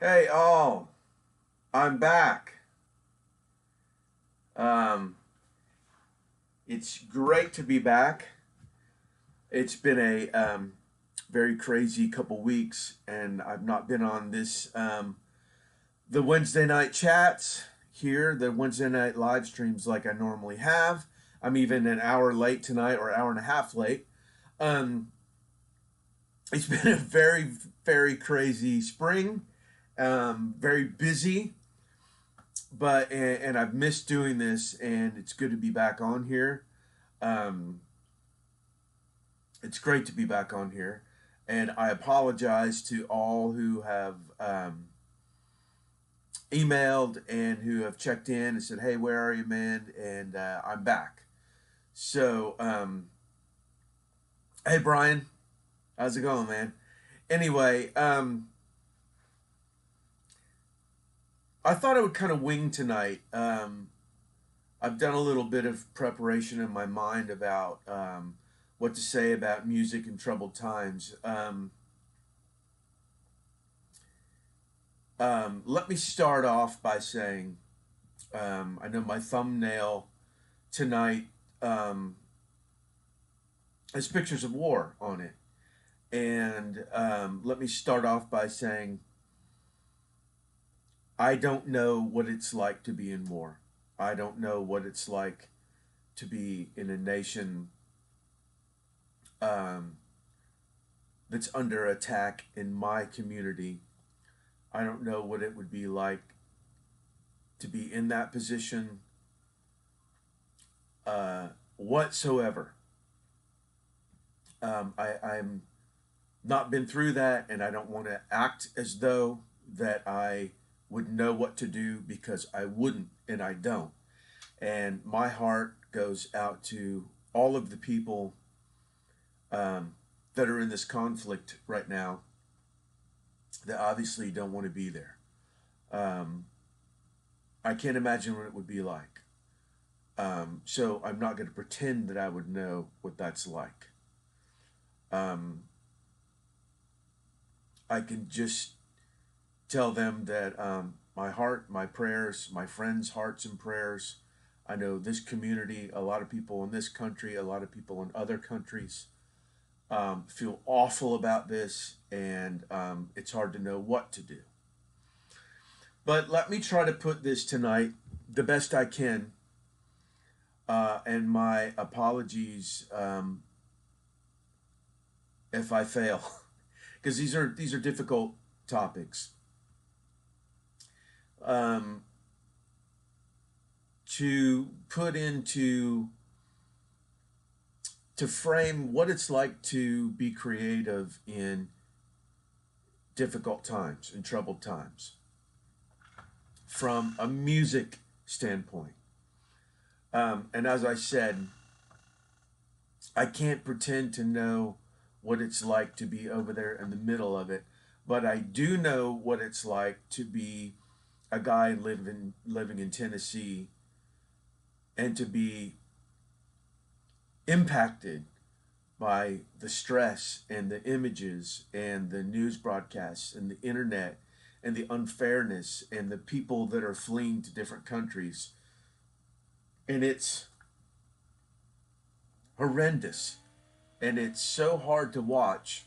Hey, all, I'm back. Um, it's great to be back. It's been a very crazy couple weeks, and I've not been on the Wednesday night chats here, the Wednesday night live streams like I normally have. I'm even an hour late tonight, or hour and a half late. Um, it's been a very, very crazy spring, very busy, and I've missed doing this, and it's good to be back on here. Um, it's great to be back on here, and I apologize to all who have emailed and who have checked in and said, "Hey, where are you, man?" And I'm back. So, hey, Brian, how's it going, man? Anyway, I thought I would kind of wing tonight. I've done a little bit of preparation in my mind about what to say about music in troubled times. Let me start off by saying I know my thumbnail tonight has pictures of war on it. And let me start off by saying I don't know what it's like to be in war. I don't know what it's like to be in a nation um, that's under attack in my community. I don't know what it would be like to be in that position whatsoever. I'm not been through that, and I don't want to act as though that I would know what to do because I wouldn't, and I don't. And my heart goes out to all of the people that are in this conflict right now that obviously don't want to be there. Um, I can't imagine what it would be like. So I'm not going to pretend that I would know what that's like. Um, I can just tell them that my heart, my prayers, my friends' hearts and prayers. I know this community, a lot of people in this country, a lot of people in other countries feel awful about this, and it's hard to know what to do. But let me try to put this tonight the best I can, and my apologies if I fail, because these are difficult topics. Um, to put into to frame what it's like to be creative in difficult times, in troubled times, from a music standpoint. And as I said, I can't pretend to know what it's like to be over there in the middle of it, but I do know what it's like to be a guy living in Tennessee and to be impacted by the stress and the images and the news broadcasts and the internet and the unfairness and the people that are fleeing to different countries. And it's horrendous, and it's so hard to watch,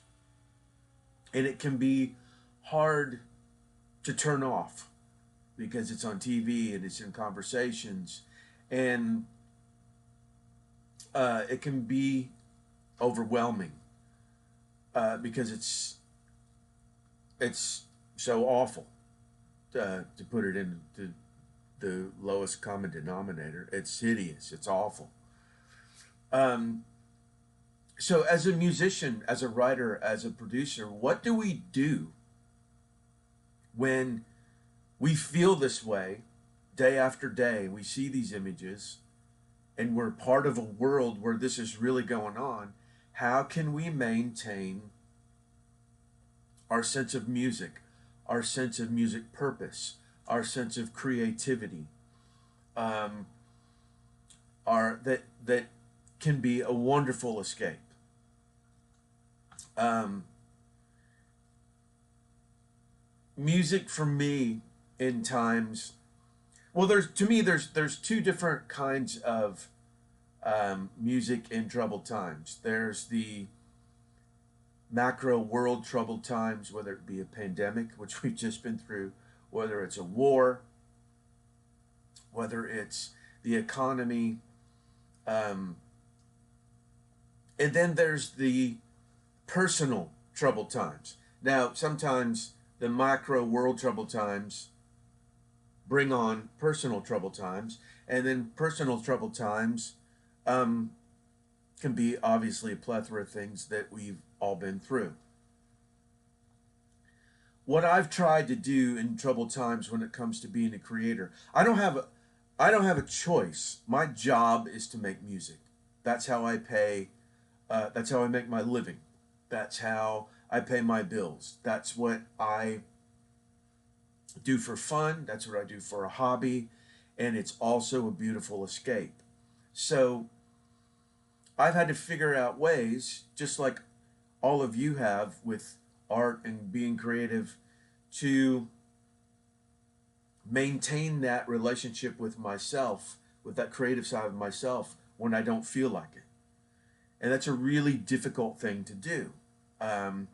and it can be hard to turn off because it's on TV and it's in conversations, and it can be overwhelming because it's so awful to put it into the lowest common denominator. It's hideous. It's awful. Um, so, as a musician, as a writer, as a producer, what do we do when we feel this way day after day? We see these images and we're part of a world where this is really going on. How can we maintain our sense of music, our sense of music purpose, our sense of creativity, um, our that can be a wonderful escape. Um, music for me in times. Well, there's to me there's two different kinds of music in troubled times. There's the macro world troubled times, whether it be a pandemic, which we've just been through, whether it's a war, whether it's the economy, um, and then there's the personal troubled times. Now, sometimes the macro world troubled times bring on personal troubled times, and then personal troubled times um, can be obviously a plethora of things that we've all been through. What I've tried to do in troubled times when it comes to being a creator, I don't have a choice. My job is to make music. That's how I pay. That's how I make my living. That's how I pay my bills. That's what I do for fun. That's what I do for a hobby, and it's also a beautiful escape. So I've had to figure out ways, just like all of you have with art and being creative, to maintain that relationship with myself, with that creative side of myself when I don't feel like it. And that's a really difficult thing to do. Um,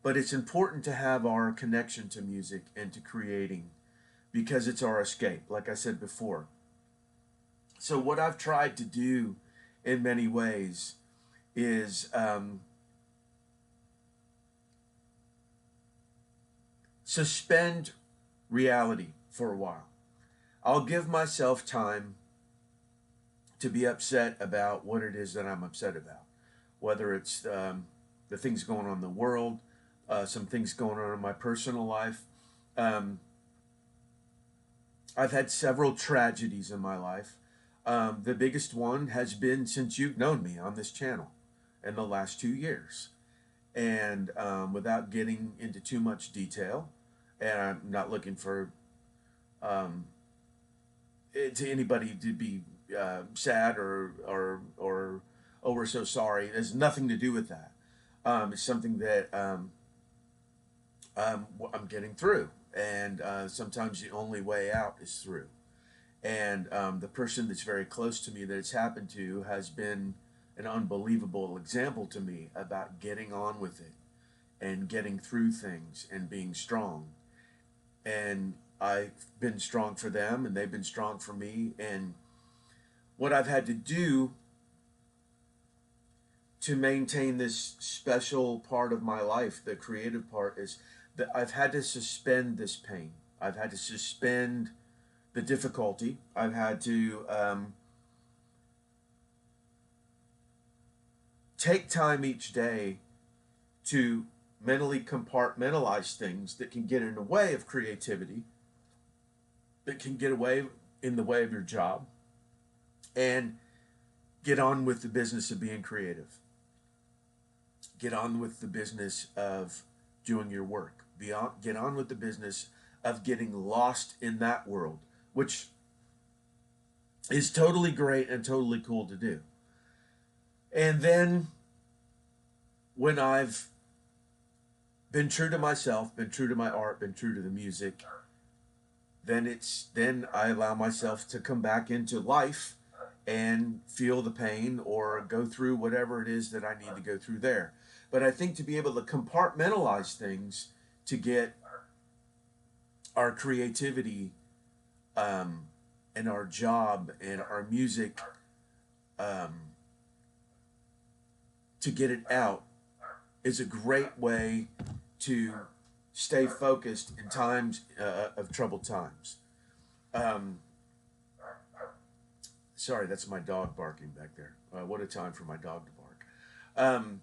but it's important to have our connection to music and to creating because it's our escape, like I said before. So, what I've tried to do in many ways is suspend reality for a while. I'll give myself time to be upset about what it is that I'm upset about, whether it's the things going on in the world, some things going on in my personal life. Um, I've had several tragedies in my life. The biggest one has been since you've known me on this channel in the last 2 years. And without getting into too much detail, and I'm not looking for um, to anybody to be sad or oh we're so sorry. It has nothing to do with that. It's something that I'm getting through, and sometimes the only way out is through. And the person that's very close to me that it's happened to has been an unbelievable example to me about getting on with it and getting through things and being strong. And I've been strong for them, and they've been strong for me. And what I've had to do to maintain this special part of my life, the creative part, is that I've had to suspend this pain. I've had to suspend the difficulty. I've had to take time each day to mentally compartmentalize things that can get in the way of creativity, that can get away in the way of your job, and get on with the business of being creative. Get on with the business of doing your work. Get on with the business of getting lost in that world, which is totally great and totally cool to do. And then when I've been true to myself, been true to my art, been true to the music, then I allow myself to come back into life and feel the pain or go through whatever it is that I need to go through there. But I think to be able to compartmentalize things to get our creativity and our job and our music um, to get it out is a great way to stay focused in times of troubled times. Um, sorry, that's my dog barking back there. What a time for my dog to bark.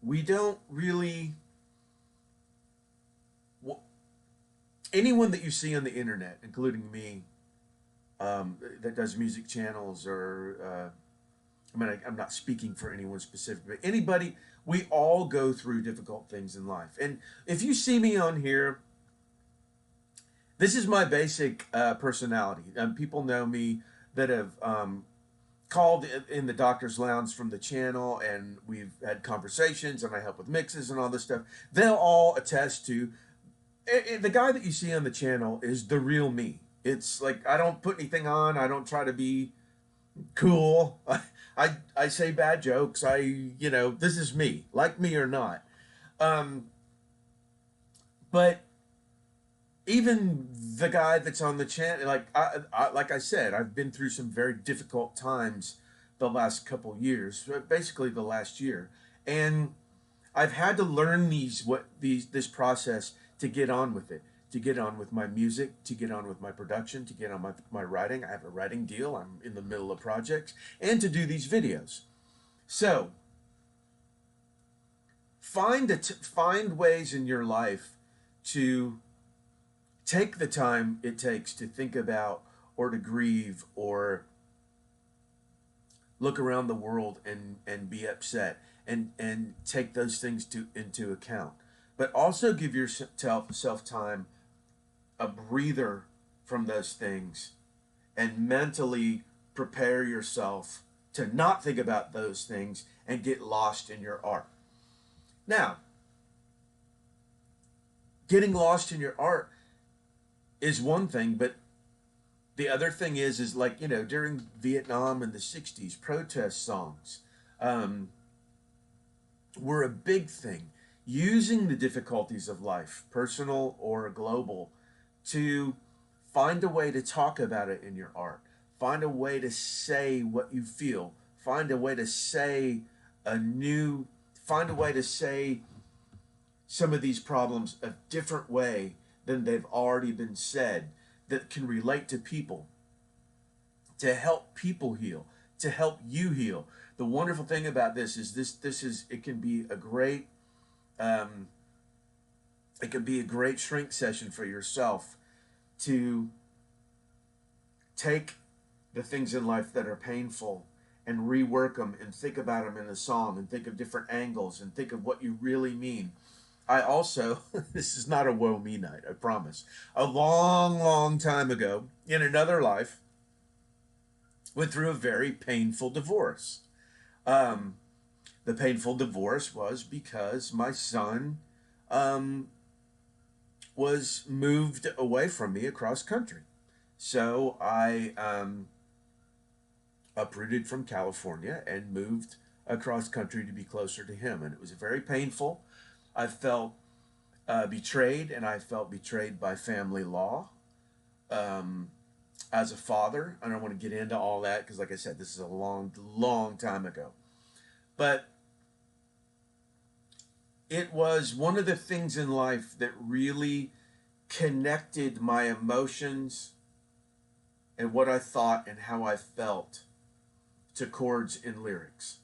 We don't really. Anyone that you see on the internet, including me, that does music channels or I'm not speaking for anyone specific, but anybody, we all go through difficult things in life. And if you see me on here, this is my basic personality. People know me that have called in the doctor's lounge from the channel, and we've had conversations, and I help with mixes and all this stuff. They'll all attest to the guy that you see on the channel is the real me. It's like I don't put anything on. I don't try to be cool. I say bad jokes. This is me, like me or not. Um, but even the guy that's on the channel, like I said, I've been through some very difficult times the last couple years, basically the last year, and I've had to learn this process to get on with it, to get on with my music, to get on with my production, to get on my writing. I have a writing deal. I'm in the middle of projects, and to do these videos. So find ways in your life to take the time it takes to think about or to grieve or look around the world and be upset and take those things into account. But also give yourself time, a breather from those things, and mentally prepare yourself to not think about those things and get lost in your art. Now, getting lost in your art is one thing, but the other thing is like, during Vietnam in the 60s, protest songs were a big thing. Using the difficulties of life, personal or global, to find a way to talk about it in your art. Find a way to say what you feel. Find a way to say find a way to say some of these problems a different way than they've already been said, that can relate to people, to help people heal, to help you heal. The wonderful thing about this is it can be a great shrink session for yourself to take the things in life that are painful and rework them and think about them in a song and think of different angles and think of what you really mean. I also, this is not a woe me night, I promise. A long, long time ago, in another life, went through a very painful divorce. Um, the painful divorce was because my son was moved away from me across country. So I uprooted from California and moved across country to be closer to him. And it was very painful. I felt betrayed, and I felt betrayed by family law. Um, as a father, I don't want to get into all that because, like I said, this is a long, long time ago. But it was one of the things in life that really connected my emotions and what I thought and how I felt to chords and lyrics.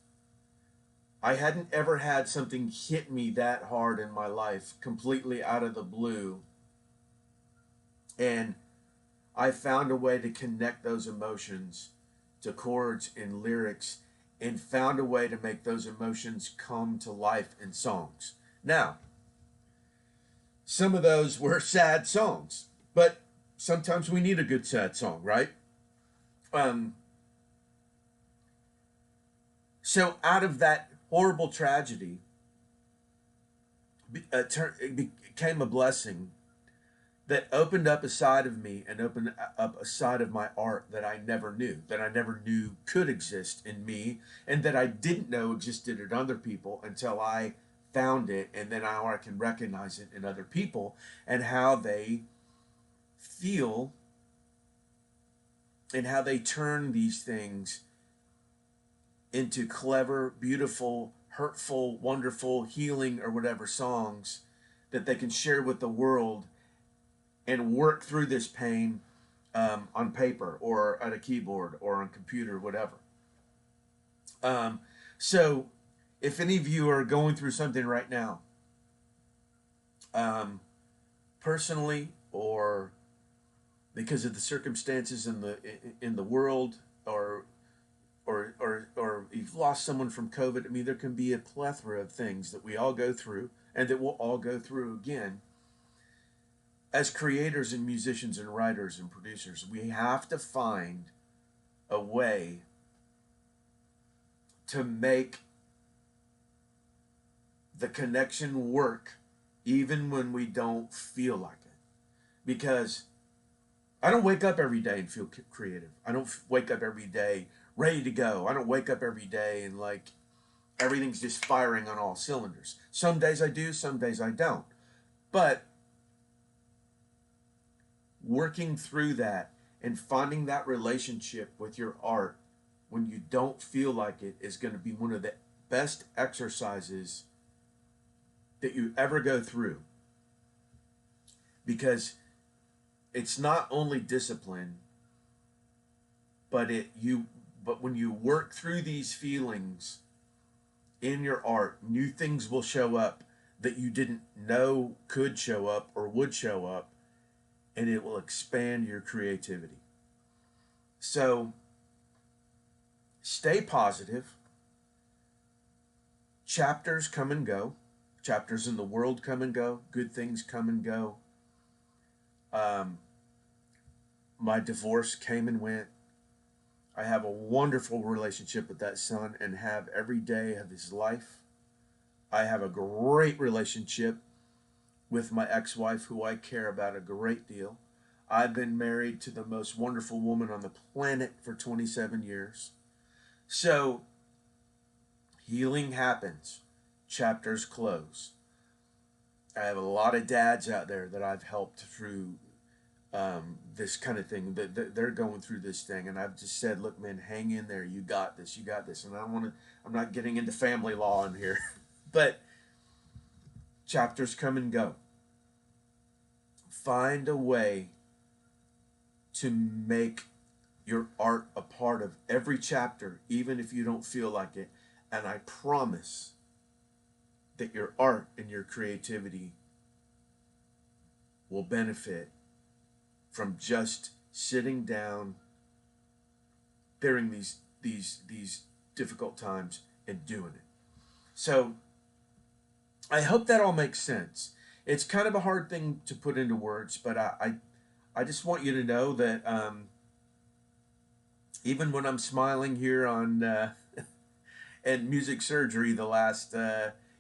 I hadn't ever had something hit me that hard in my life, completely out of the blue. And I found a way to connect those emotions to chords and lyrics and found a way to make those emotions come to life in songs. Now, some of those were sad songs, but sometimes we need a good sad song, right? So out of that horrible tragedy, it became a blessing that opened up a side of me and opened up a side of my art that I never knew could exist in me, and that I didn't know existed in other people until I found it, and then now I can recognize it in other people and how they feel and how they turn these things into clever, beautiful, hurtful, wonderful, healing, or whatever songs that they can share with the world and work through this pain on paper or at a keyboard or on computer, whatever. So if any of you are going through something right now, personally or because of the circumstances in the world, or you've lost someone from COVID. I mean, there can be a plethora of things that we all go through and that we'll all go through again. As creators and musicians and writers and producers, we have to find a way to make the connection work even when we don't feel like it. Because I don't wake up every day and feel creative. I don't wake up every day ready to go. I don't wake up every day and like everything's just firing on all cylinders. Some days I do, some days I don't. But working through that and finding that relationship with your art when you don't feel like it is going to be one of the best exercises that you ever go through. Because it's not only discipline, but when you work through these feelings in your art, new things will show up that you didn't know could show up or would show up, and it will expand your creativity. So stay positive. Chapters come and go. Chapters in the world come and go. Good things come and go. My divorce came and went. I have a wonderful relationship with that son and have every day of his life. I have a great relationship with my ex-wife, who I care about a great deal. I've been married to the most wonderful woman on the planet for 27 years. So healing happens. Chapters close. I have a lot of dads out there that I've helped through this kind of thing. They're going through this thing, and I've just said, "Look, man, hang in there. You got this. You got this." And I'm not getting into family law in here, but chapters come and go. Find a way to make your art a part of every chapter, even if you don't feel like it. And I promise that your art and your creativity will benefit from just sitting down during these difficult times and doing it. So I hope that all makes sense. It's kind of a hard thing to put into words, but I just want you to know that even when I'm smiling here on and music surgery the last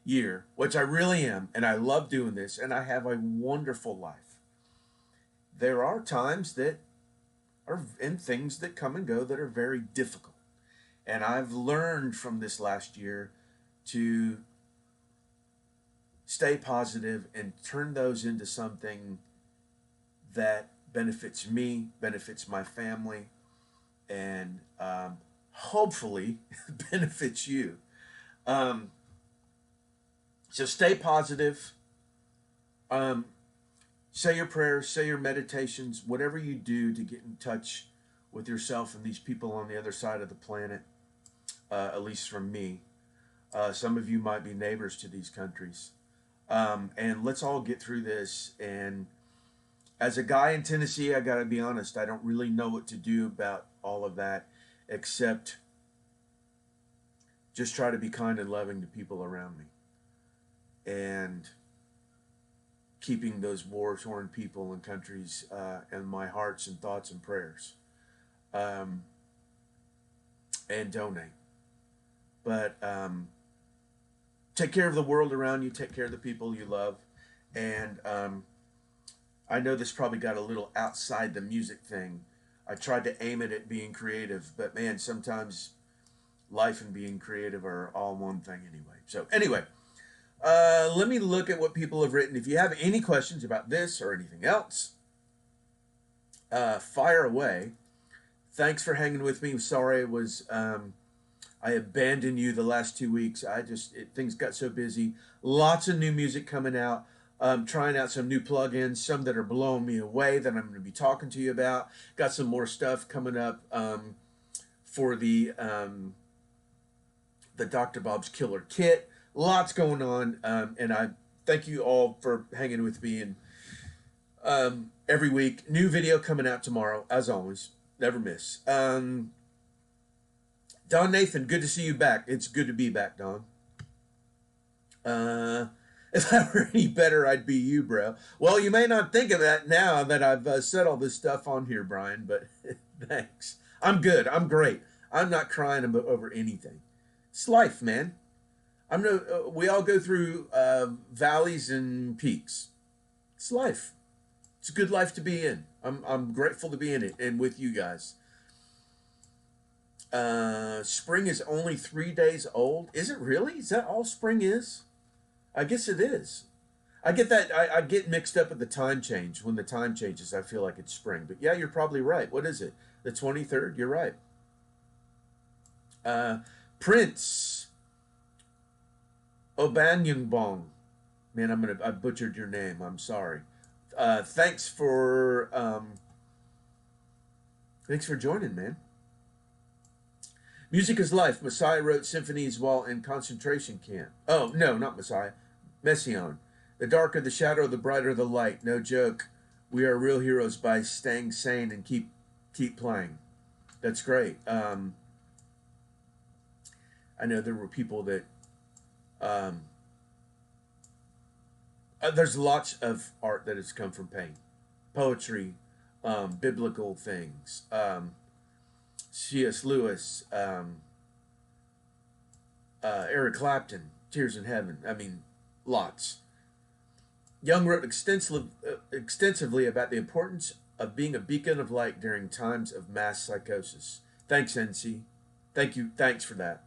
year, which I really am, and I love doing this, and I have a wonderful life, there are times that are and things that come and go that are very difficult. And I've learned from this last year to stay positive and turn those into something that benefits me, benefits my family, and hopefully benefits you. So stay positive. Say your prayers, say your meditations, whatever you do to get in touch with yourself and these people on the other side of the planet, at least from me. Some of you might be neighbors to these countries. And let's all get through this. And as a guy in Tennessee, I got to be honest, I don't really know what to do about all of that, except just try to be kind and loving to people around me. And keeping those war-torn people and countries in my hearts and thoughts and prayers. And donate. But take care of the world around you. Take care of the people you love. And I know this probably got a little outside the music thing. I tried to aim it at being creative. But, man, sometimes life and being creative are all one thing anyway. So, anyway. Let me look at what people have written. If you have any questions about this or anything else, fire away. Thanks for hanging with me. Sorry it was I abandoned you the last 2 weeks. Things got so busy. Lots of new music coming out. Trying out some new plugins, some that are blowing me away that I'm going to be talking to you about. Got some more stuff coming up for the Dr. Bob's Killer Kit. Lots going on, and I thank you all for hanging with me. And every week, new video coming out tomorrow, as always. Never miss. Don Nathan, good to see you back. It's good to be back, Don. If I were any better, I'd be you, bro. Well, you may not think of that now that I've said all this stuff on here, Brian, but thanks. I'm good. I'm great. I'm not crying over anything. It's life, man. I'm no. We all go through valleys and peaks. It's life. It's a good life to be in. I'm grateful to be in it and with you guys. Spring is only 3 days old. Is it really? Is that all spring is? I guess it is. I get that. I get mixed up with the time change. When the time changes, I feel like it's spring. But yeah, you're probably right. What is it? The 23rd? You're right. Uh, Prince Obanyongbong. Man, I butchered your name. I'm sorry. Thanks for joining, man. Music is life. Messiah wrote symphonies while in concentration camp. Oh no, not Messiah. Messiaen. The darker the shadow, the brighter the light. No joke. We are real heroes by staying sane and keep playing. That's great. I know there were people that there's lots of art that has come from pain, poetry, biblical things. C.S. Lewis, Eric Clapton, Tears in Heaven. I mean, lots. Young wrote extensively about the importance of being a beacon of light during times of mass psychosis. Thanks, NC. Thank you. Thanks for that.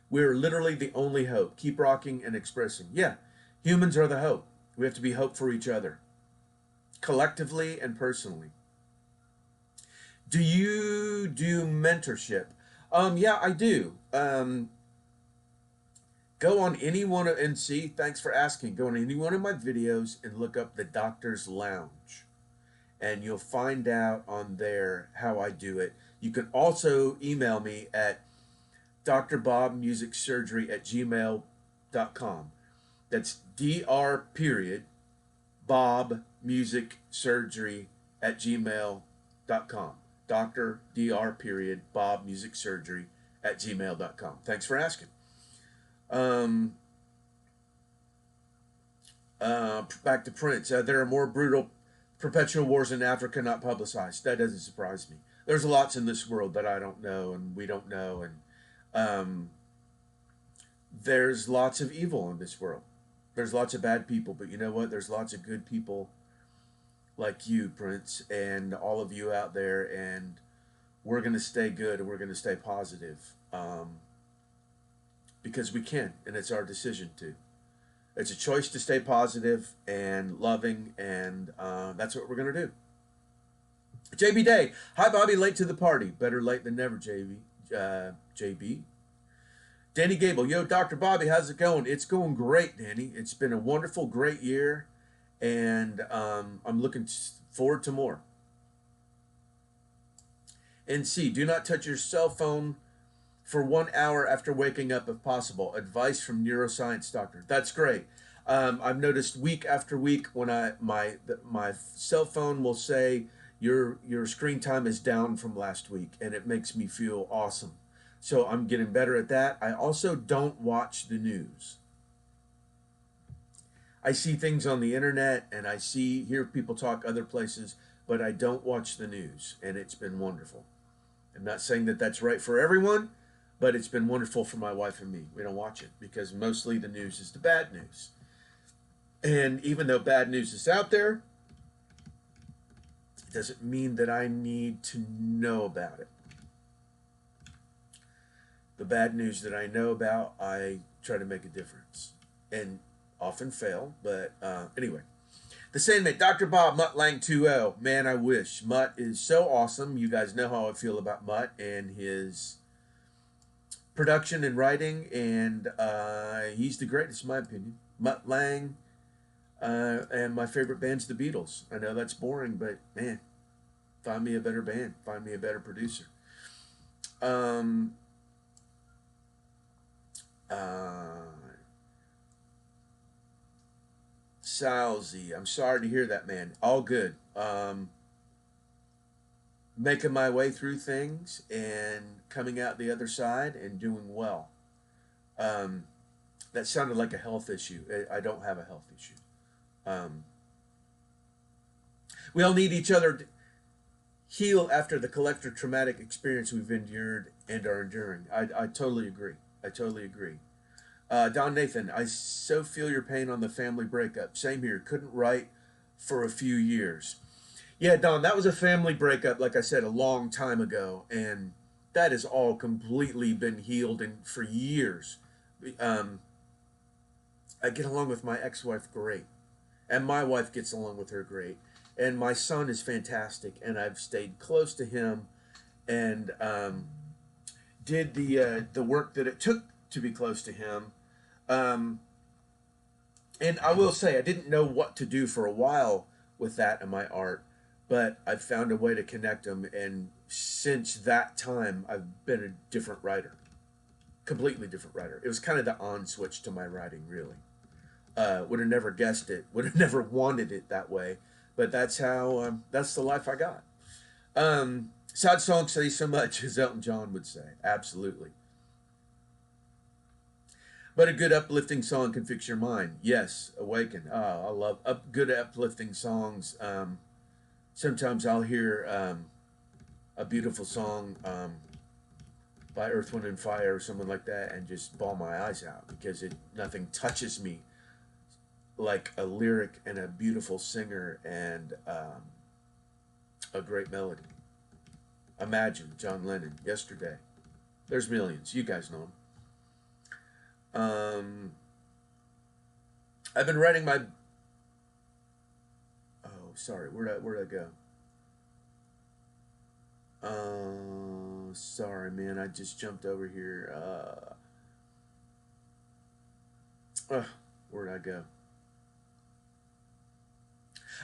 We're literally the only hope. Keep rocking and expressing. Yeah, humans are the hope. We have to be hope for each other, collectively and personally. Do you do mentorship? Yeah, I do. Go on any one of, and see, thanks for asking. Go on any one of my videos and look up the Doctor's Lounge. And you'll find out on there how I do it. You can also email me at drbobmusicsurgery@gmail.com. That's dr period Bob Music Surgery @gmail.com. Dr. period Bob Music Surgery @gmail.com. Thanks for asking. Back to Prince. There are more brutal perpetual wars in Africa not publicized. That doesn't surprise me. There's lots in this world that I don't know and we don't know, and there's lots of evil in this world. There's lots of bad people, but you know what? There's lots of good people like you, Prince, and all of you out there, and we're going to stay good and we're going to stay positive because we can, and it's our decision to. It's a choice to stay positive and loving, and that's what we're going to do. JB Day. Hi, Bobby. Late to the party. Better late than never, JB. Danny Gable. Yo, Dr. Bobby, how's it going? It's going great, Danny. It's been a wonderful, great year, and I'm looking forward to more. NC. Do not touch your cell phone for 1 hour after waking up if possible. Advice from neuroscience doctor. That's great. I've noticed week after week when my cell phone will say your screen time is down from last week, and it makes me feel awesome. So I'm getting better at that. I also don't watch the news. I see things on the internet and hear people talk other places, but I don't watch the news, and it's been wonderful. I'm not saying that that's right for everyone, but it's been wonderful for my wife and me. We don't watch it because mostly the news is the bad news. And even though bad news is out there, it doesn't mean that I need to know about it. The bad news that I know about, I try to make a difference. And often fail, but anyway. The Sandmate, Dr. Bob, Mutt Lang 2.0. Man, I wish. Mutt is so awesome. You guys know how I feel about Mutt and his production and writing, and he's the greatest in my opinion. Mutt Lang, and my favorite band's the Beatles. I know that's boring, but man, find me a better band. Find me a better producer. Salzy, I'm sorry to hear that, man. All good. Making my way through things and coming out the other side and doing well. That sounded like a health issue. I don't have a health issue. We all need each other to heal after the collective traumatic experience we've endured and are enduring. I totally agree. I totally agree. Don Nathan, I so feel your pain on the family breakup. Same here. Couldn't write for a few years. Yeah, Don, that was a family breakup, like I said, a long time ago, and that has all completely been healed and for years. Um, I get along with my ex-wife great, and my wife gets along with her great, and my son is fantastic, and I've stayed close to him and did the work that it took to be close to him. Um, and I will say, I didn't know what to do for a while with that in my art, but I've found a way to connect them. And since that time, I've been a different writer, completely different writer. It was kind of the on switch to my writing, really. Would have never guessed it, would have never wanted it that way, but that's how, that's the life I got. Sad songs say so much, as Elton John would say. Absolutely. But a good uplifting song can fix your mind. Yes, Awaken. Oh, I love good uplifting songs. Sometimes I'll hear a beautiful song by Earth, Wind, and Fire or someone like that and just bawl my eyes out because nothing touches me like a lyric and a beautiful singer and a great melody. Imagine John Lennon, Yesterday. There's millions. You guys know them. I've been writing my. Oh, sorry. Where'd I go? Sorry, man. I just jumped over here. Where'd I go?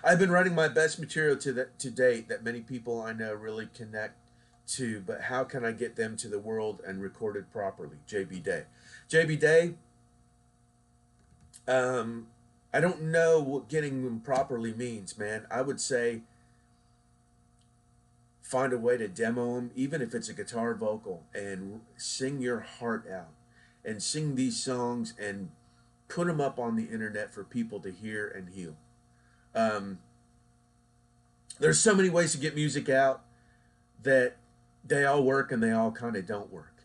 I've been writing my best material to date that many people I know really connect to, but how can I get them to the world and recorded properly? JB Day. JB Day, I don't know what getting them properly means, man. I would say find a way to demo them, even if it's a guitar vocal, and sing your heart out and sing these songs and put them up on the internet for people to hear and heal. Um, there's so many ways to get music out that they all work and they all kind of don't work.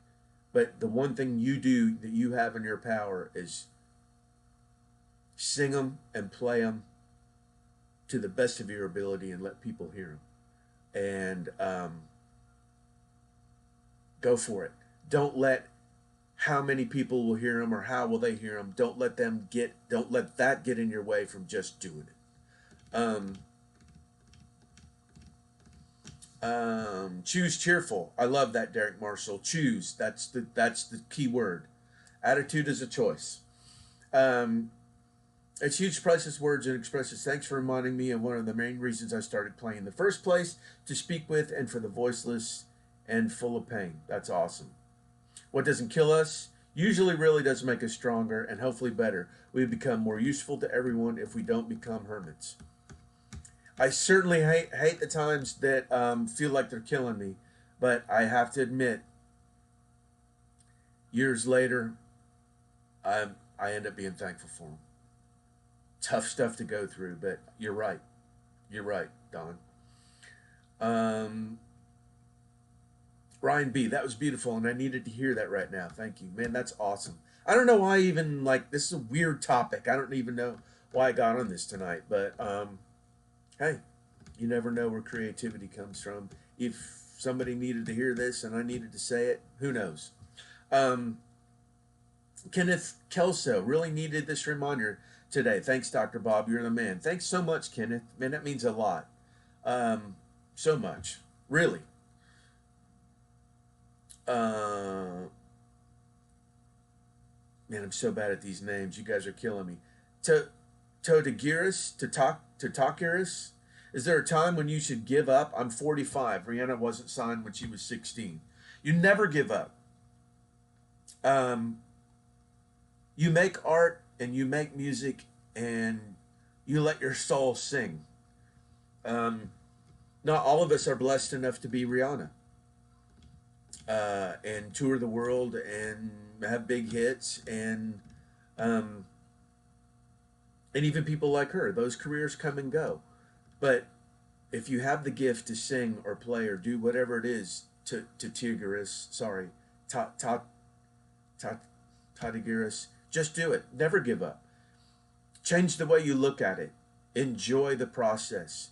But the one thing you do that you have in your power is sing them and play them to the best of your ability and let people hear them. And go for it. Don't let how many people will hear them or how will they hear them. Don't let that get in your way from just doing it. Choose cheerful. I love that, Derek Marshall. Choose. That's the key word. Attitude is a choice. It's huge, priceless words and expressions. Thanks for reminding me of one of the main reasons I started playing in the first place, to speak with and for the voiceless and full of pain. That's awesome. What doesn't kill us usually really does make us stronger and hopefully better. We become more useful to everyone if we don't become hermits. I certainly hate the times that feel like they're killing me, but I have to admit, years later, I end up being thankful for them. Tough stuff to go through, but you're right. You're right, Don. Um, Ryan B, that was beautiful, and I needed to hear that right now. Thank you, man. That's awesome. I don't know why I even like this is a weird topic. I don't even know why I got on this tonight, but hey, you never know where creativity comes from. If somebody needed to hear this and I needed to say it, who knows? Um, Kenneth Kelso really needed this reminder today. Thanks, Dr. Bob. You're the man. Thanks so much, Kenneth. Man, that means a lot. So much. Really. Uh, Man, I'm so bad at these names. You guys are killing me. To Todagiris, Totakiris. Is there a time when you should give up? I'm 45. Rihanna wasn't signed when she was 16. You never give up. Um, you make art and you make music and you let your soul sing. Um, Not all of us are blessed enough to be Rihanna and tour the world and have big hits um, and even people like her. Those careers come and go. But if you have the gift to sing or play or do whatever it is to Tigris, sorry, ta, ta, Tadigiris. Just do it. Never give up. Change the way you look at it. Enjoy the process.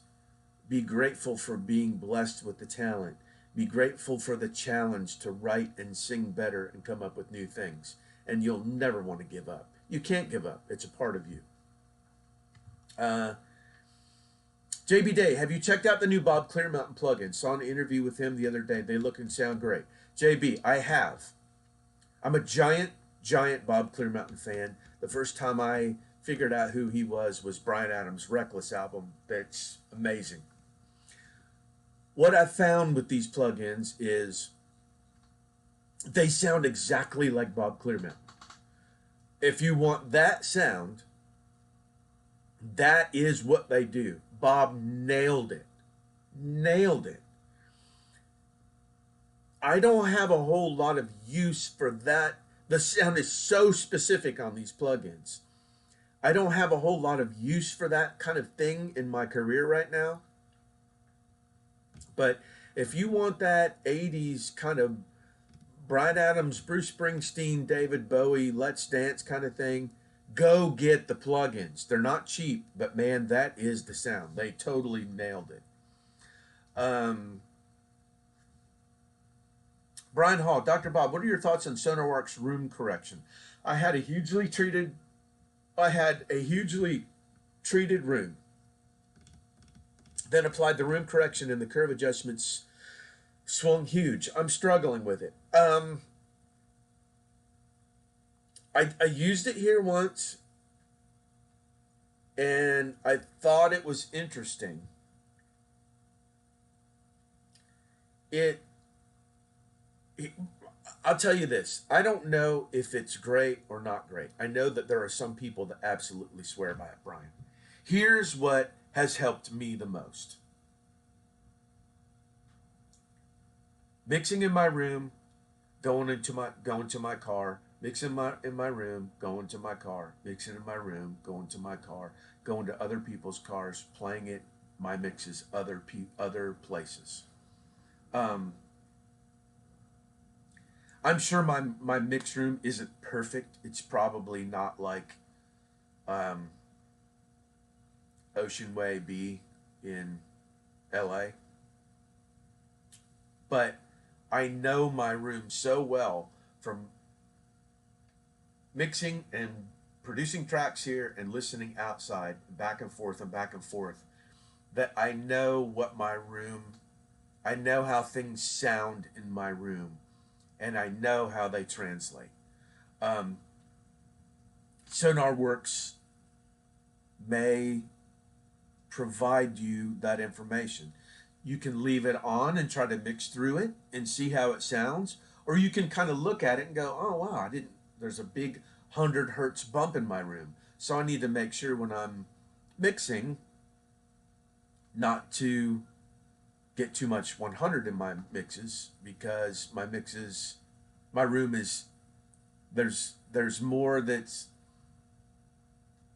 Be grateful for being blessed with the talent. Be grateful for the challenge to write and sing better and come up with new things. And you'll never want to give up. You can't give up. It's a part of you. JB Day, have you checked out the new Bob Clearmountain plugin? Saw an interview with him the other day. They look and sound great. JB, I have. I'm a giant Bob Clearmountain fan. The first time I figured out who he was Bryan Adams' Reckless album. That's amazing. What I found with these plugins is they sound exactly like Bob Clearmountain. If you want that sound, that is what they do. Bob nailed it. Nailed it. I don't have a whole lot of use for that. The sound is so specific on these plugins. I don't have a whole lot of use for that kind of thing in my career right now. But if you want that 80s kind of Bryan Adams, Bruce Springsteen, David Bowie, Let's Dance kind of thing, go get the plugins. They're not cheap, but man, that is the sound. They totally nailed it. Brian Hall, Dr. Bob, what are your thoughts on SonarWorks room correction? I had a hugely treated room. Then applied the room correction and the curve adjustments swung huge. I'm struggling with it. I used it here once and I thought it was interesting. I'll tell you this. I don't know if it's great or not great. I know that there are some people that absolutely swear by it, Brian. Here's what has helped me the most. Mixing in my room, going to my car, mixing in my room, going to my car, mixing in my room, going to my car, going to other people's cars, playing it, my mixes, other places. I'm sure my mix room isn't perfect. It's probably not like Ocean Way B in LA. But I know my room so well from mixing and producing tracks here and listening outside, back and forth, that I know I know how things sound in my room, and I know how they translate. SonarWorks may provide you that information. You can leave it on and try to mix through it and see how it sounds, or you can kind of look at it and go, oh wow, there's a big 100 hertz bump in my room, so I need to make sure when I'm mixing not to get too much 100 in my mixes, because my room is, there's more that's,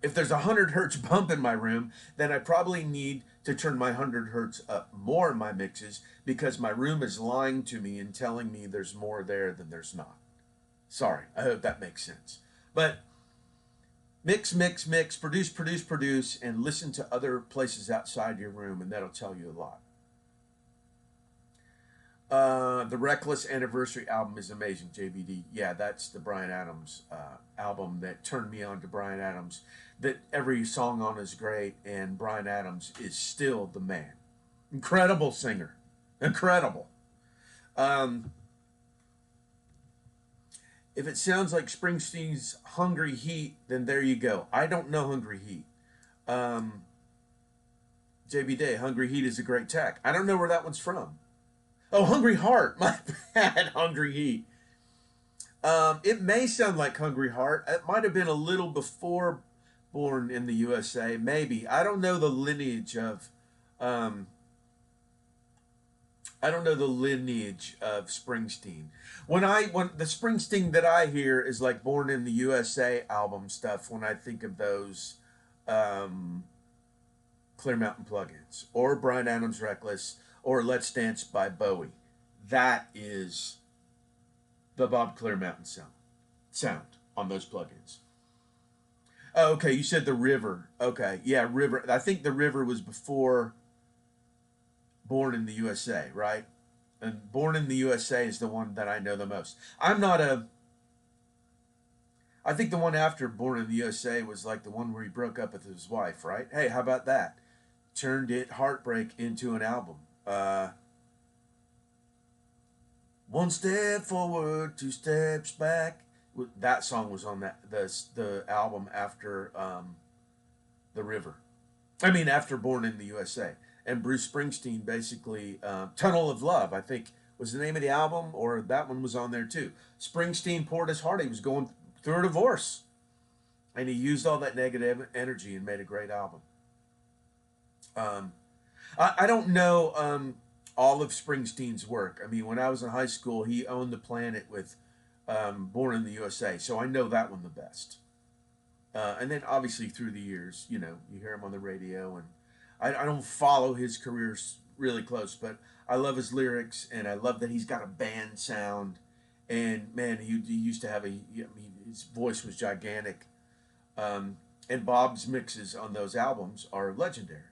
if there's a 100 hertz bump in my room, then I probably need to turn my 100 hertz up more in my mixes, because my room is lying to me and telling me there's more there than there's not. Sorry, I hope that makes sense. But mix, produce, and listen to other places outside your room, and that'll tell you a lot. The Reckless Anniversary album is amazing, JBD. Yeah, that's the Bryan Adams album that turned me on to Bryan Adams. That every song on is great, and Bryan Adams is still the man. Incredible singer. Incredible. If it sounds like Springsteen's Hungry Heat, then there you go. I don't know Hungry Heat. JB Day, Hungry Heat is a great track. I don't know where that one's from. Oh, Hungry Heart. My bad, Hungry Heat. It may sound like Hungry Heart. It might have been a little before Born in the USA. Maybe. I don't know the lineage of Springsteen. When the Springsteen that I hear is like Born in the USA album stuff, when I think of those Clearmountain plugins, or Bryan Adams Reckless, or Let's Dance by Bowie. That is the Bob Clearmountain sound. sound on those plugins. Oh, okay, you said the River. Okay, yeah, River. I think the River was before Born in the USA, right? And Born in the USA is the one that I know the most. I'm not a. I think the one after Born in the USA was like the one where he broke up with his wife, right? Hey, how about that? Turned it Heartbreak into an album. One step forward, two steps back. That song was on the album after the River. I mean, after Born in the USA. And Bruce Springsteen basically, Tunnel of Love, I think was the name of the album, or that one was on there too. Springsteen poured his heart. He was going through a divorce, and he used all that negative energy and made a great album. Um, I don't know all of Springsteen's work. I mean, when I was in high school, he owned the planet with Born in the USA, so I know that one the best. And then obviously through the years, you hear him on the radio, and I don't follow his career really close, but I love his lyrics, and I love that he's got a band sound. And man, he used to have his voice was gigantic. And Bob's mixes on those albums are legendary.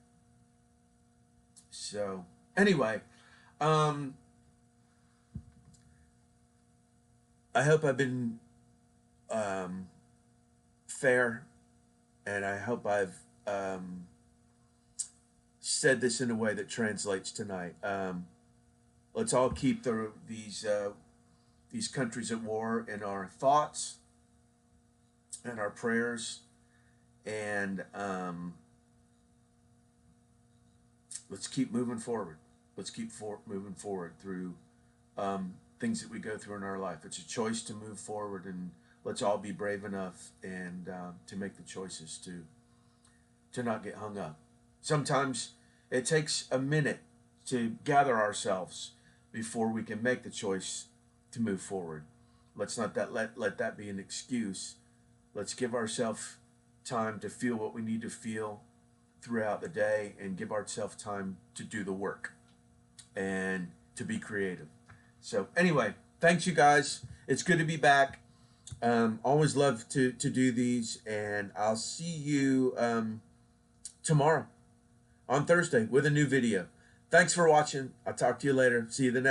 So anyway, um, I hope I've been um, fair, and I hope I've said this in a way that translates tonight. Let's all keep these countries at war in our thoughts and our prayers, and let's keep moving forward. Let's keep moving forward through things that we go through in our life. It's a choice to move forward, and let's all be brave enough and to make the choices to not get hung up. Sometimes it takes a minute to gather ourselves before we can make the choice to move forward. Let's not let that be an excuse. Let's give ourselves time to feel what we need to feel throughout the day, and give ourselves time to do the work and to be creative. So anyway, thanks you guys. It's good to be back. Always love to do these, and I'll see you tomorrow on Thursday with a new video. Thanks for watching. I'll talk to you later. See you the next